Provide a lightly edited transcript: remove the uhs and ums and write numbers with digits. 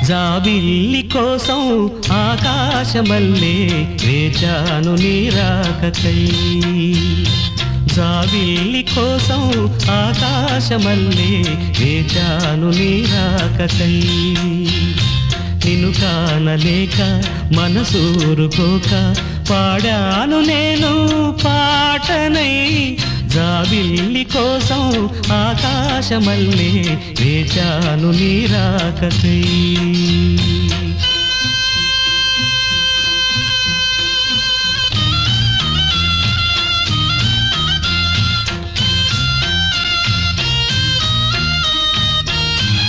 జాబిల్లి కోసం ఆకాశమల్లే వేచాను నీ రాకకై జాబిల్లి కోసం ఆకాశమల్లే వేచాను నీ రాకకై నిన్ను కానలేక మనసూరుకోక పాడాను నేను పాటనై జాబిల్లి కోసం ఆకాశమల్లే వేచాను నీ రాకకై